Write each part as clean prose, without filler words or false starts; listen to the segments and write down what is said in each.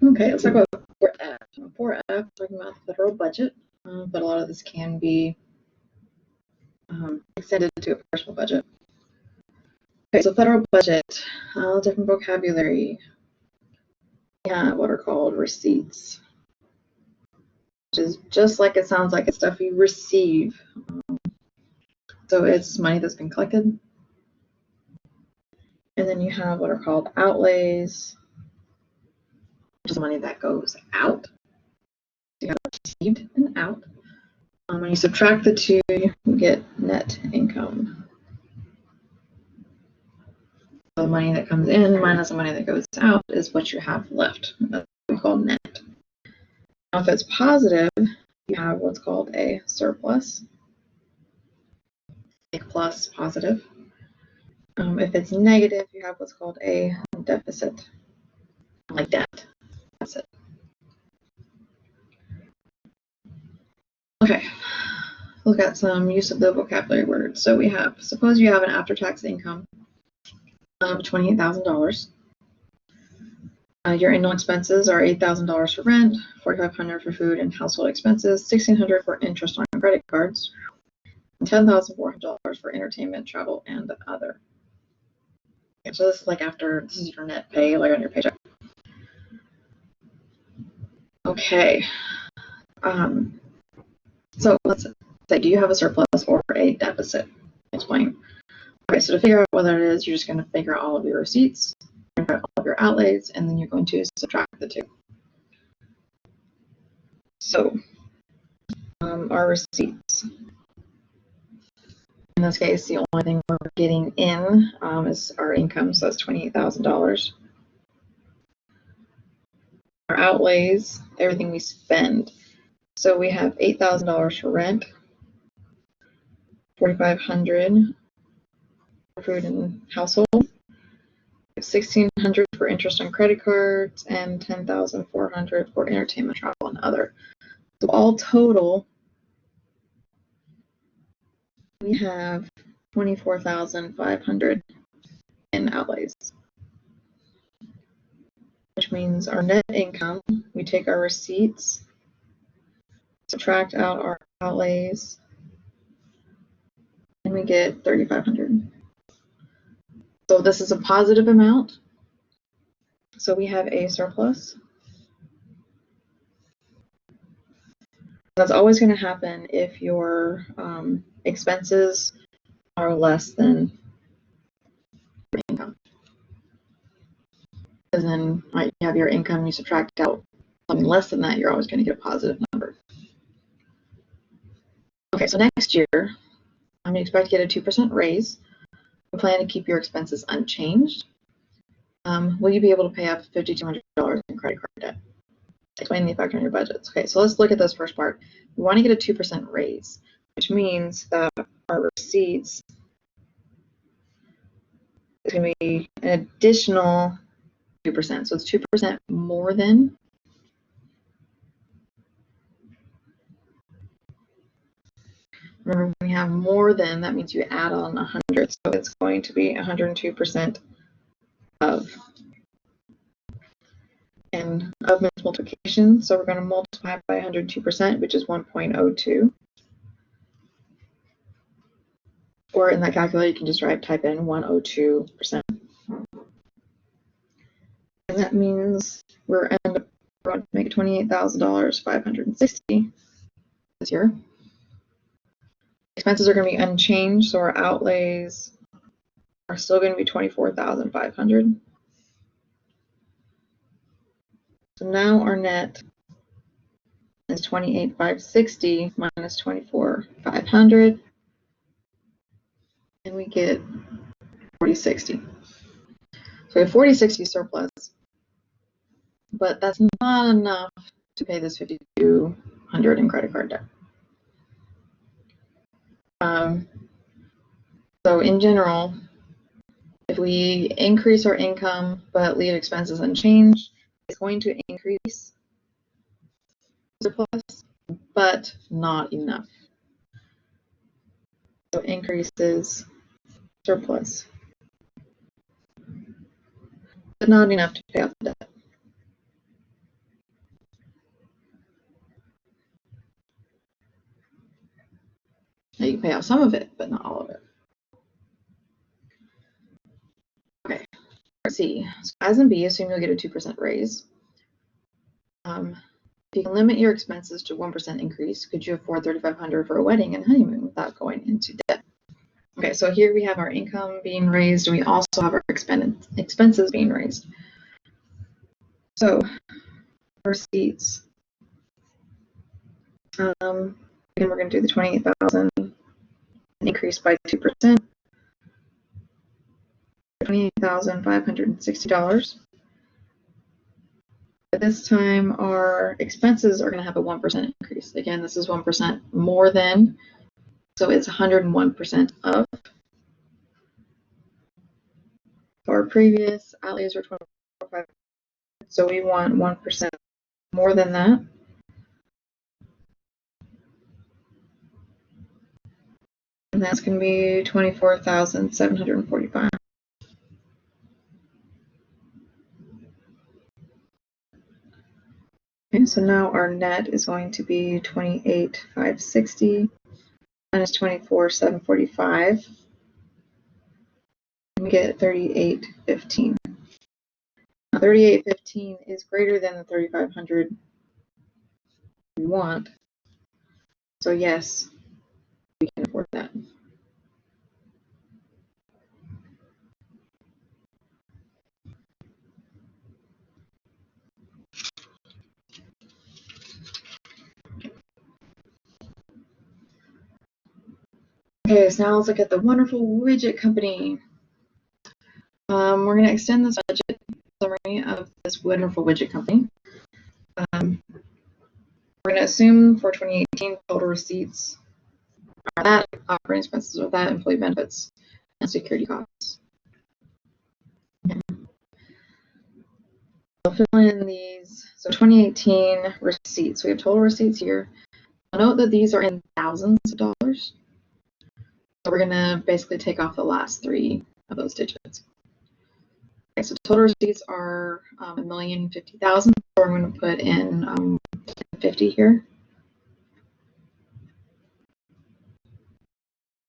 Okay, let's talk about 4F. 4F, talking about the federal budget, but a lot of this can be extended to a personal budget. Okay, so federal budget, different vocabulary. We have what are called receipts, which is just like it sounds like, it's stuff you receive. So it's money that's been collected. And then you have what are called outlays, which is money that goes out. So you have received and out. When you subtract the two, you get net income. The money that comes in minus the money that goes out is what you have left. That's what we call net. Now, if it's positive, you have what's called a surplus. Plus positive. If it's negative, you have what's called a deficit, like debt. That's it. Okay, look at some use of the vocabulary words. So we have, suppose you have an after-tax income of $28,000. Your annual expenses are $8,000 for rent, $4,500 for food and household expenses, $1,600 for interest on credit cards, and $10,400 for entertainment, travel, and other. Okay, so this is like after, this is your net pay, like on your paycheck. Okay. So let's say, do you have a surplus or a deficit? Explain. Okay, so to figure out whether it is, you're just going to figure out all of your receipts, all of your outlays, and then you're going to subtract the two. So our receipts. In this case, the only thing we're getting in is our income, so that's $28,000. Our outlays, everything we spend. So we have $8,000 for rent, $4,500 for food and household, $1,600 for interest on credit cards, and $10,400 for entertainment, travel, and other. So all total, we have $24,500 in outlays, which means our net income, we take our receipts, subtract out our outlays, and we get $3,500. So this is a positive amount. So we have a surplus. That's always going to happen if your expenses are less than your income. And then you have your income, you subtract out something less than that, you're always going to get a positive number. Okay, so next year, I'm going to expect to get a 2% raise. You plan to keep your expenses unchanged. Will you be able to pay off $5,200 in credit card debt? Explain the effect on your budgets. Okay, so let's look at this first part. We want to get a 2% raise, which means that our receipts is going to be an additional 2%. So it's 2% more than. Remember, when we have more than, that means you add on 100. So it's going to be 102% of. And of means multiplication, so we're going to multiply by 102%, which is 1.02. Or in that calculator, you can just type in 102%. And that means we're going to make $28,000, $560 this year. Expenses are going to be unchanged, so our outlays are still going to be $24,500. So now our net is $28,560 minus $24,500, and we get $40,60. So we have $40,60 surplus, but that's not enough to pay this $5,200 in credit card debt. So in general, if we increase our income but leave expenses unchanged, it's going to increase surplus, but not enough. So increases surplus, but not enough to pay off the debt. pay off some of it, but not all of it. Okay, C. So as in B, assume you'll get a 2% raise. If you can limit your expenses to 1% increase, could you afford $3,500 for a wedding and honeymoon without going into debt? Okay, so here we have our income being raised, and we also have our expenses being raised. So receipts. Again, we're going to do the $28,000 increase by 2%, $28,560. But this time, our expenses are going to have a 1% increase. Again, this is 1% more than, so it's 101% of. Our previous outlays were 25, so we want 1% more than that. And that's going to be $24,745. Okay, so now our net is going to be $28,560 minus $24,745. And we get $38,015. Now, $38,015 is greater than the $3,500 we want. So yes, we can afford that. Okay, so now let's look at the wonderful widget company. We're going to extend this budget summary of this wonderful widget company. We're going to assume for 2018 total receipts are that, operating expenses are that, employee benefits, and security costs. Okay. I'll fill in these. So 2018 receipts. We have total receipts here. I'll note that these are in thousands of dollars. So we're going to basically take off the last three of those digits. Okay, so total receipts are $1,050,000. So we're going to put in 50 here.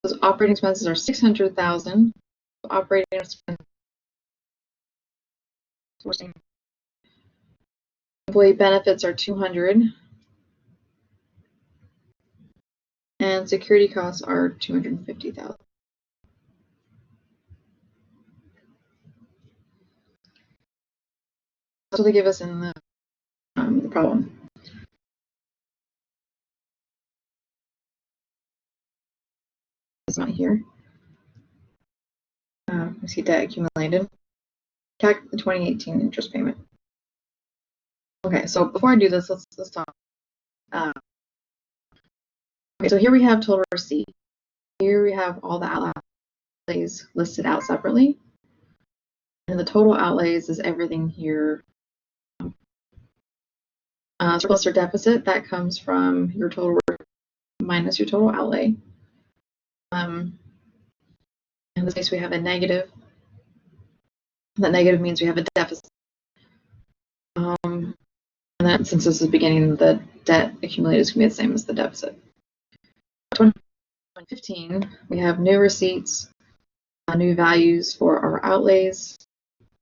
Those operating expenses are $600,000. Operating expenses. Employee benefits are $200,000. And security costs are $250,000. That's what they give us in the problem. It's not here. We see debt accumulated. Calculate the 2018 interest payment. Okay, so before I do this, let's talk. Okay, so here we have total receipt. Here we have all the outlays listed out separately. And the total outlays is everything here. Surplus or deficit, that comes from your total minus your total outlay. In this case, we have a negative. That negative means we have a deficit. And that, since this is the beginning, the debt accumulated is going to be the same as the deficit. 2015, we have new receipts, new values for our outlays.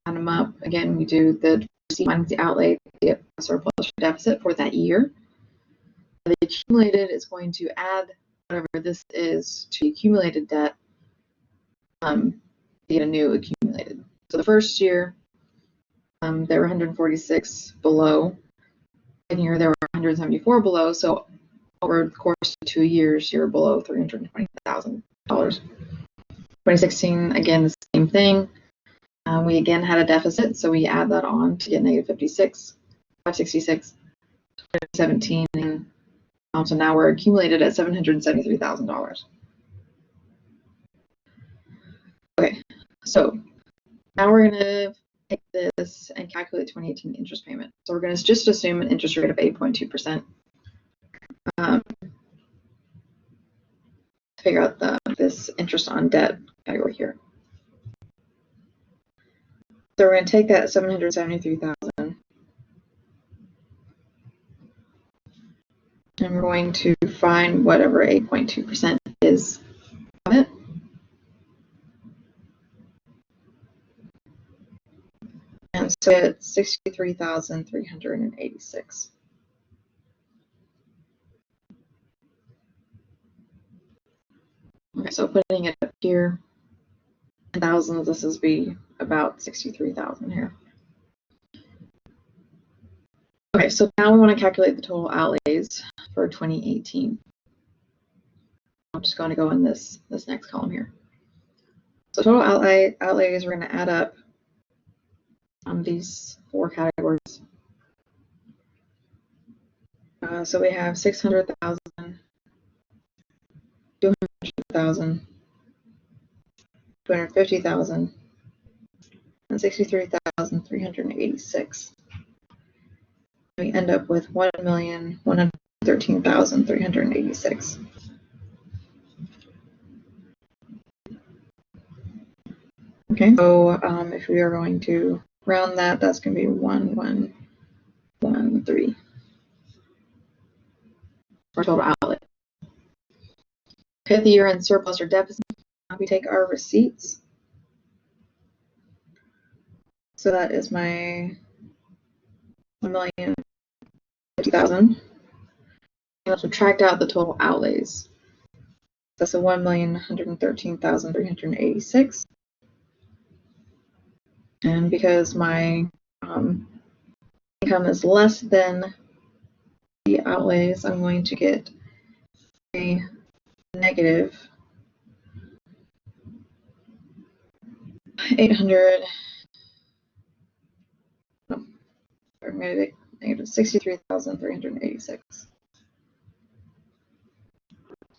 Add them up. Again, we do the receipt minus the outlay to get a surplus or deficit for that year. The accumulated is going to add whatever this is to accumulated debt to get a new accumulated. So the first year, there were 146 below. Second year, there were 174 below. So over the course of 2 years, you're below $320,000. 2016, again, the same thing. We again had a deficit, so we add that on to get negative 566. 2017, and so now we're accumulated at $773,000. Okay, so now we're going to take this and calculate 2018 interest payment. So we're going to just assume an interest rate of 8.2%. To figure out this interest on debt category here. So we're going to take that $773,000 and we're going to find whatever 8.2% is is it. And so it's 63,386. Okay, so putting it up here in thousands, this is be about 63,000 here. Okay, so now we want to calculate the total outlays for 2018. I'm just going to go in this next column here. So total outlays, we're going to add up these 4 categories. So we have 600,000, 200,000, 250,000, and 63,386. We end up with 1,113,386. Okay, so if we are going to round that, that's going to be 1113 for total outlay. Okay, the year-end surplus or deficit, we take our receipts. So that is my 1,050,000. I'll subtract out the total outlays. That's a 1,113,386. And because my income is less than the outlays, I'm going to get a negative 63,386.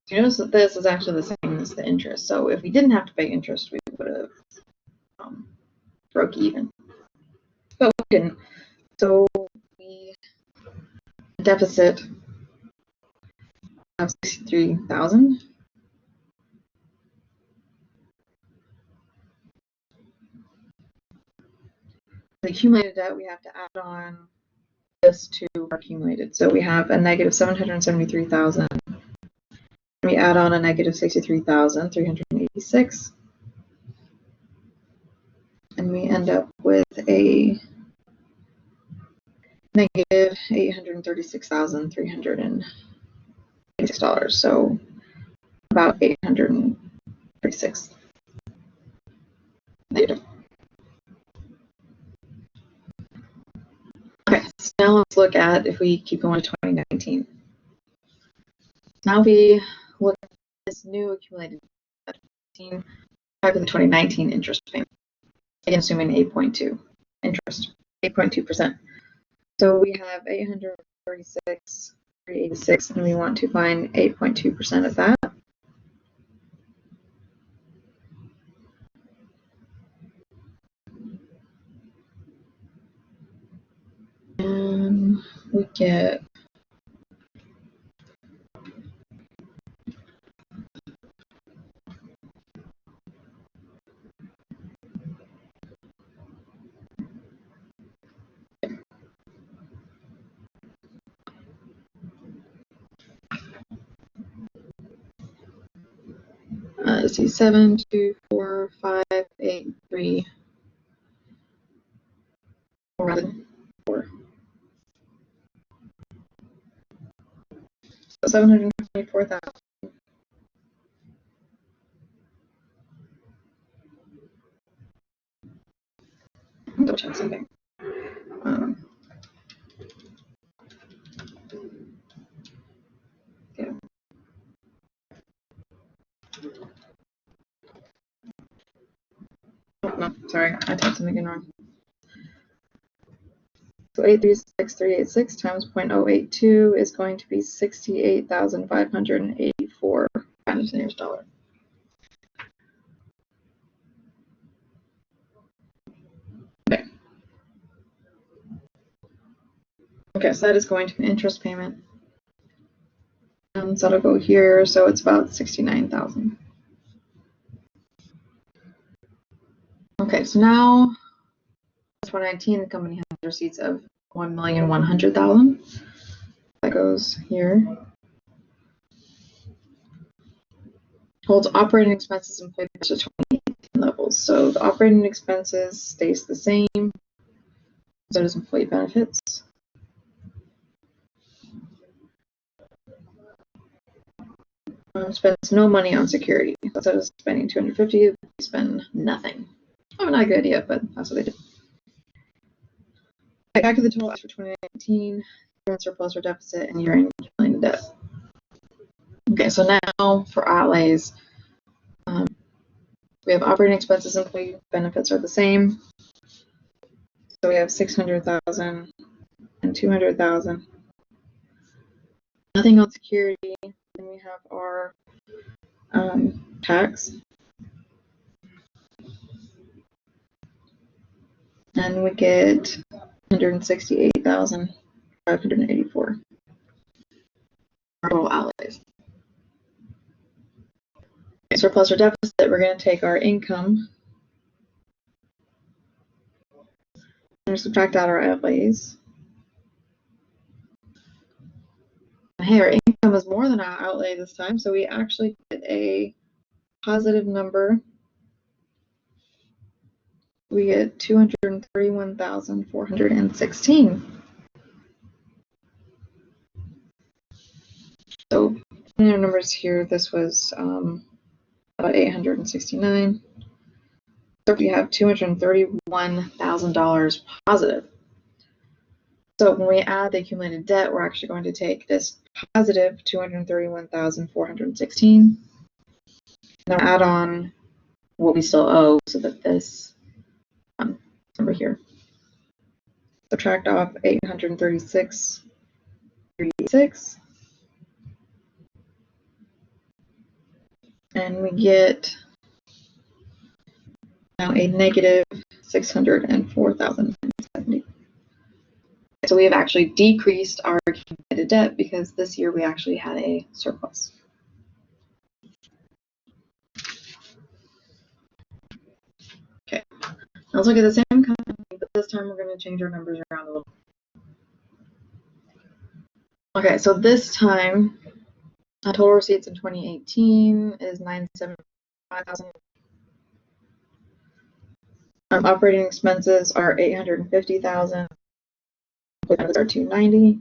You notice that this is actually the same as the interest. So if we didn't have to pay interest, we would have broke even. But we didn't. So we deficit of 63,000. The accumulated debt, we have to add on this to our accumulated. So we have a negative 773,000. We add on a negative 63,386. And we end up with a negative $836,386. So about 836 negative. Okay, so now let's look at if we keep going to 2019. Now we look at this new accumulated back to the 2019 interest payment. Again, assuming 8.2 interest, 8.2%. So we have 836,386, and we want to find 8.2% of that. And we get let's see, 7, 2, 4, 5, 8, 3, 4. So 724,000. Double check something. Yeah. Oh, no, sorry, I typed something in wrong. So 836,386 times 0.082 is going to be 68,584 pounds to the nearest dollar. Okay. Okay, so that is going to an interest payment. So that'll go here, so it's about 69,000. Okay, so now 2019, the company has receipts of 1,100,000. That goes here. holds operating expenses employee to 2018 levels. So the operating expenses stays the same, so does employee benefits. Spends no money on security. Instead of spending $250, they spend nothing. Oh, not a good idea, but that's what they did. Back to the total for 2019, year-end surplus or deficit, and year-end accumulated debt. Okay, so now for outlays, we have operating expenses, employee benefits are the same. So we have 600,000 and 200,000. Nothing on security. Then we have our tax. And we get 168,584. Total outlays. Okay, surplus or deficit, we're going to take our income and subtract out our outlays. And hey, our income is more than our outlay this time, so we actually get a positive number. We get 231,416. So in our numbers here, this was about 869. So we have $231,000 positive. So when we add the accumulated debt, we're actually going to take this positive 231,416 and add on what we still owe, so that this number here. Subtract off 836,386, and we get now a negative 604,070. So we have actually decreased our accumulated debt because this year we actually had a surplus. Okay, let's look at the same company, but this time we're going to change our numbers around a little. Okay, so this time total receipts in 2018 is $975,000. Operating expenses are $850,000. Benefits are $290.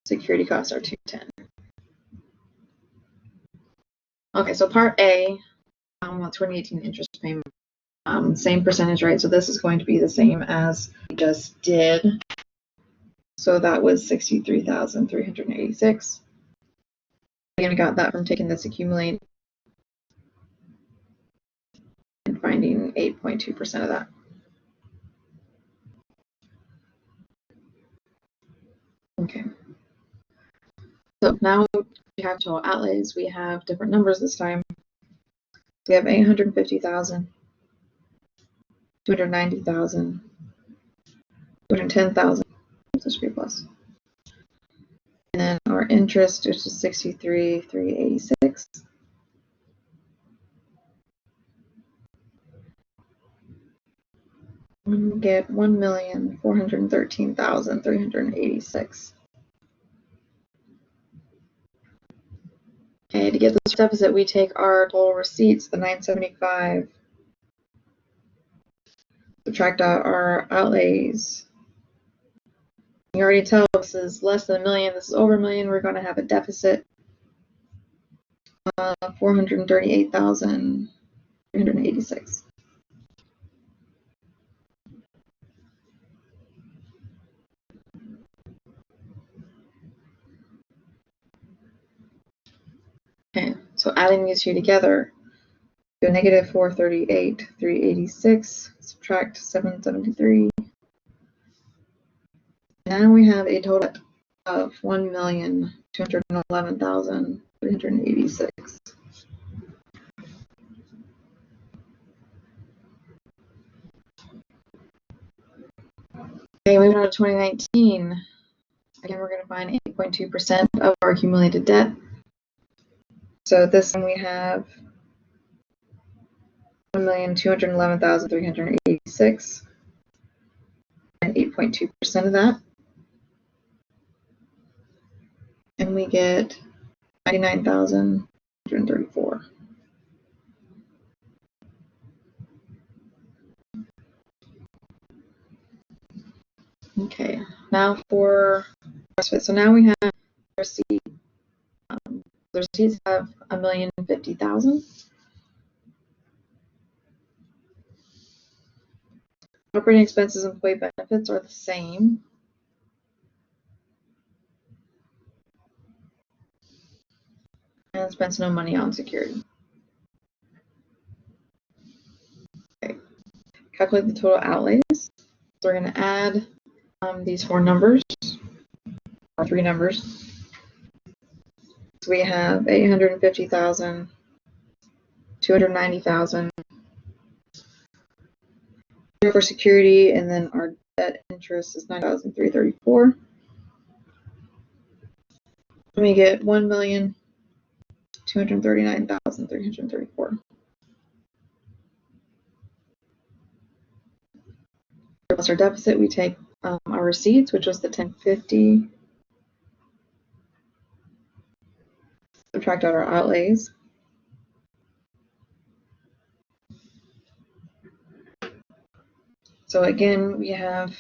Security costs are $210. Okay, so part A, 2018 interest payment. Same percentage, right? So this is going to be the same as we just did. So that was 63,386. Again, we got that from taking this accumulate and finding 8.2% of that. Okay. So now we have total outlays. We have different numbers this time. We have 850,000, 290,000, 210,000. Plus. And then our interest, which is 63,386. And we get 1,413,386. Okay, to get this deficit, we take our total receipts, the 975, subtract out our outlays. You already tell this is less than $1 million, this is over $1 million, we're going to have a deficit of 438,386. Okay, so adding these two together, go negative 438,386, subtract 773. Now we have a total of 1,211,386. Okay, moving on to 2019. Again, we're going to find 8.2% of our accumulated debt. So this one we have 1,211,386, and 8.2% of that. And we get 99,134. Okay, now for CrossFit. So now we have the receipt. The receipts have $1,050,000. Operating expenses and employee benefits are the same. And spends no money on security. Okay. Calculate the total outlays. So we're going to add these four numbers, or three numbers. So we have 850,000, 290,000 for security, and then our debt interest is 9,334. And we get 1,239,334. Plus our deficit, we take our receipts, which was the 1050, subtract out our outlays. So again, we have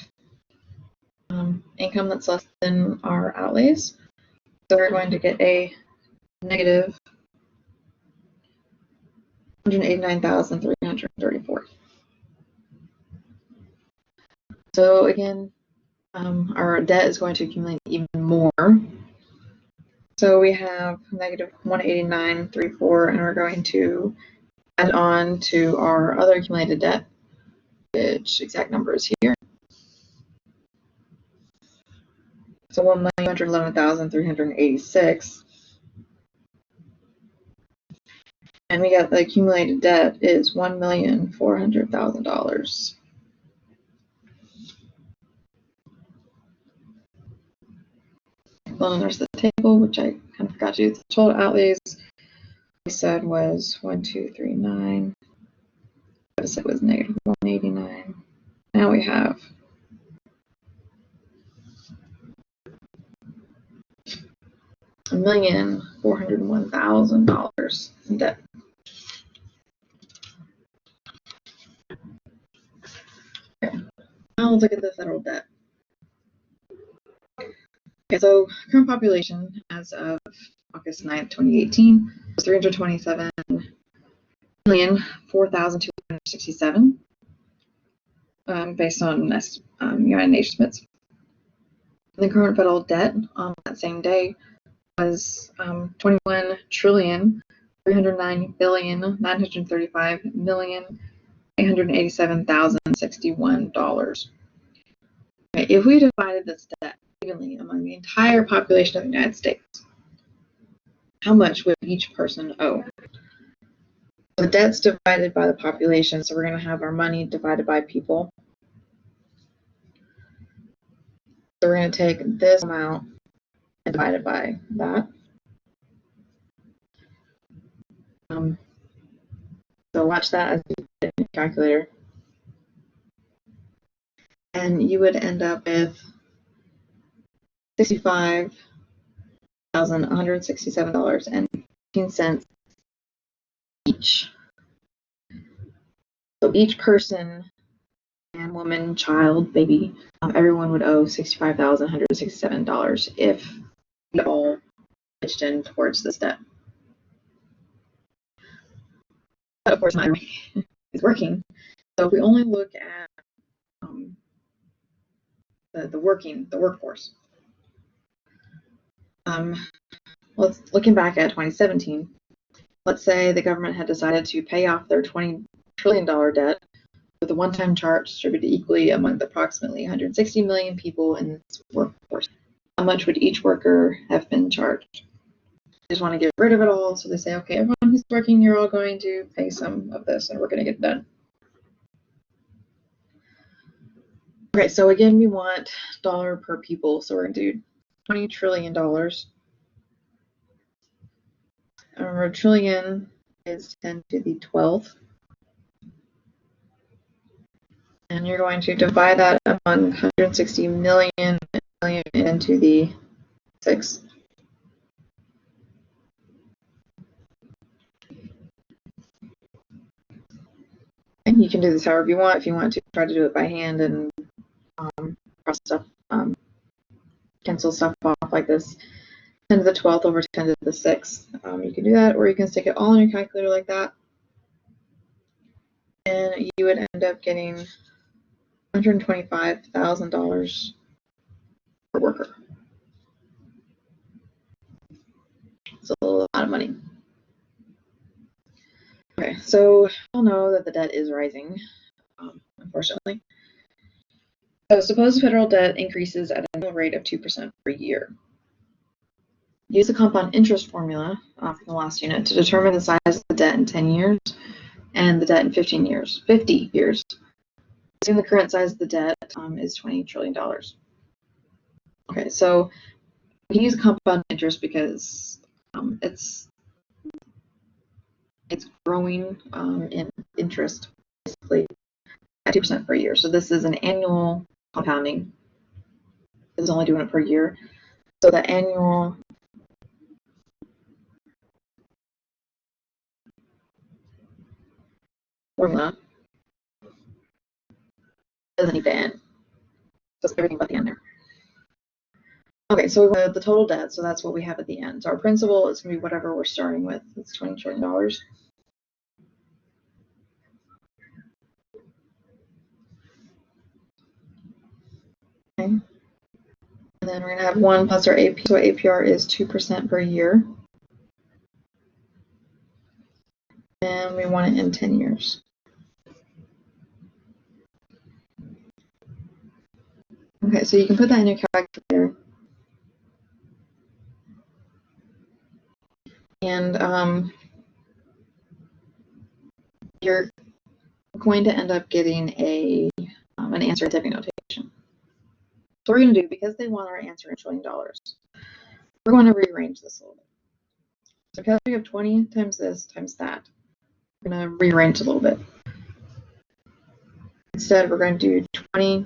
income that's less than our outlays. So we're going to get a negative 189,334. So again, our debt is going to accumulate even more. So we have negative 189,334, and we're going to add on to our other accumulated debt, which exact number is here. So 1,211,386. And we got the accumulated debt is $1,400,000. Well, and there's the table, which I kind of forgot to do. The total outlays we said was 1,239. Deficit was negative 189. Now we have $1,401,000 in debt. Okay. Now let's look at the federal debt. Okay, so current population as of August 9th, 2018 was 327,004,267 based on United Nations estimates. The current federal debt on that same day was $21,309,935,887,061. Okay, if we divided this debt evenly among the entire population of the United States, how much would each person owe? The debt's divided by the population, so we're going to have our money divided by people. So we're going to take this amount and divide it by that. So watch that as you put it in your calculator. And you would end up with $65,167.15 each. So each person, man, woman, child, baby, everyone would owe $65,167 if we all pitched in towards this debt. But of course, not everybody is working. So if we only look at the workforce. Looking back at 2017, let's say the government had decided to pay off their $20 trillion debt with a one-time charge distributed equally among the approximately 160 million people in this workforce. How much would each worker have been charged? They just want to get rid of it all, so they say, okay, everyone who's working, you're all going to pay some of this, and we're going to get it done. Okay, so again, we want dollar per people, so we're going to do $20 trillion. Remember, trillion is 10 to the 12th. And you're going to divide that among 160 million into the 6th. And you can do this however you want. If you want to, try to do it by hand and cross stuff, cancel stuff off like this. 10 to the 12th over 10 to the 6th. You can do that, or you can stick it all in your calculator like that. And you would end up getting $125,000 per worker. It's a lot of money. Okay, so we all know that the debt is rising, unfortunately. So suppose federal debt increases at an annual rate of 2% per year. Use the compound interest formula from the last unit to determine the size of the debt in 10 years and the debt in 50 years. Assume the current size of the debt is $20 trillion. Okay, so we can use compound interest because it's growing in interest basically at 2% per year. So this is an annual compounding. It's only doing it per year. So the annual formula doesn't need to end. Just everything but the end there. Okay, so we have the total debt, so that's what we have at the end. So our principal is going to be whatever we're starting with. It's $20 trillion. Okay. And then we're going to have 1 plus our AP, so APR is 2% per year. And we want it in 10 years. Okay, so you can put that in your calculator. And you're going to end up getting an answer in typing notation. So we're going to do, because they want our answer in $1 trillion, we're going to rearrange this a little bit. So because we have 20 times this times that, we're going to rearrange a little bit. Instead, we're going to do 20.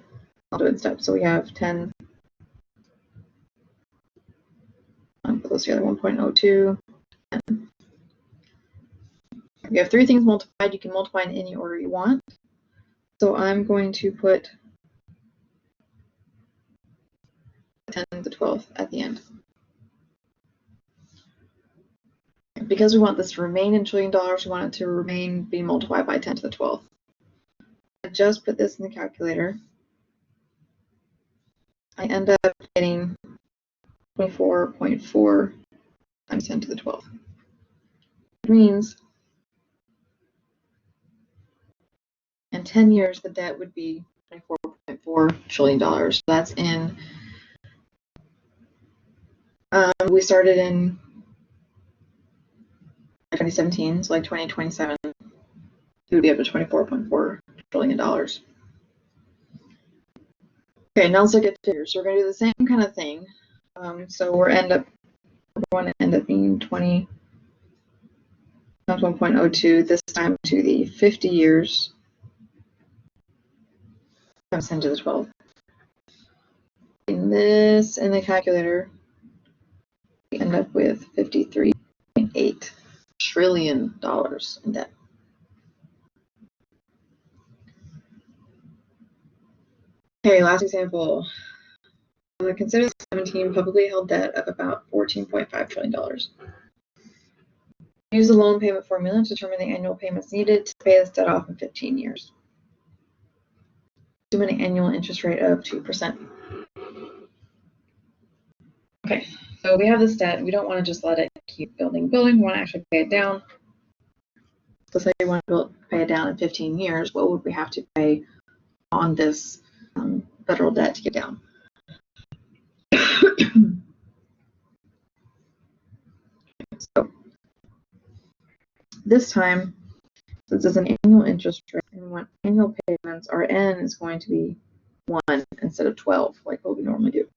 I'll do it in steps. So we have 10. Put those together, 1.02. And we have 3 things multiplied. You can multiply in any order you want. So I'm going to put 10 to the 12th at the end. Because we want this to remain in $1 trillion, we want it to be multiplied by 10 to the 12th. I just put this in the calculator. I end up getting 24.4 times 10 to the 12th. Which means in 10 years, the debt would be $24.4 trillion. So that's in, we started in 2017, so like 2027, it would be up to $24.4 trillion. Okay, now let's look at figures. So we're going to do the same kind of thing. So we're going to end up being 20 times 1.02, this time to the 50 years times 10 to the 12th. In this, in the calculator, we end up with $53.8 trillion in debt. Okay, last example. Consider 17 publicly held debt of about $14.5 trillion. Use the loan payment formula to determine the annual payments needed to pay this debt off in 15 years. Assume an annual interest rate of 2%. Okay, so we have this debt. We don't want to just let it keep building. We want to actually pay it down. So say we want to pay it down in 15 years, what would we have to pay on this federal debt to get down? So this time, since it's an annual interest rate and we want annual payments, our N is going to be 1 instead of 12, like what we normally do.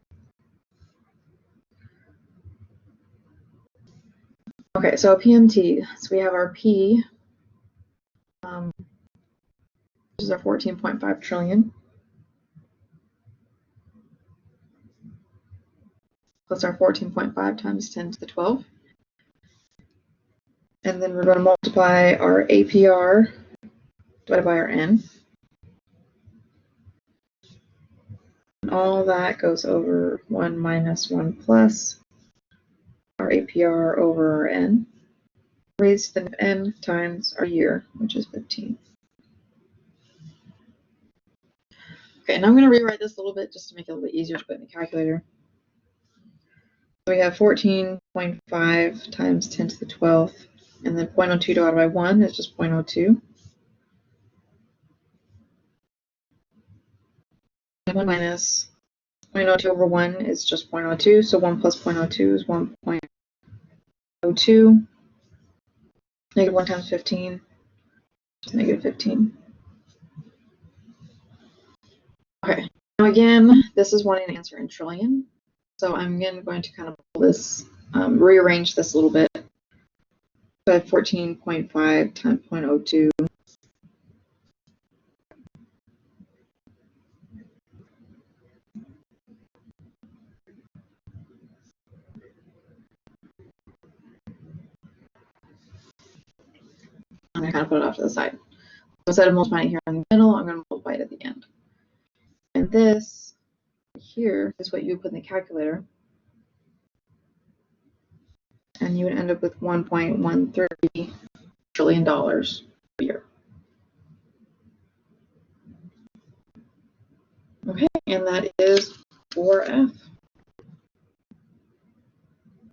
Okay, so PMT. So we have our P, which is our 14.5 trillion, plus our 14.5 times 10 to the 12. And then we're going to multiply our APR divided by our N. All that goes over 1 minus 1 plus our APR over our N, raised to the N times our year, which is 15. Okay, and I'm going to rewrite this a little bit just to make it a little bit easier to put in the calculator. So we have 14.5 times 10 to the 12th, and then 0.02 divided by 1 is just 0.02. 1 minus 0.02 over 1 is just 0.02, so 1 plus 0.02 is 1.02. Negative 1 times 15 is negative 15. Okay, now again, this is wanting to answer in trillion. So I'm again going to kind of pull this, rearrange this a little bit. So I have 14.5 times 0.02. I'm going to kind of put it off to the side. So instead of multiplying here in the middle, I'm going to multiply it at the end. And this here is what you would put in the calculator. And you would end up with $1.13 trillion a year. Okay, and that is 4F.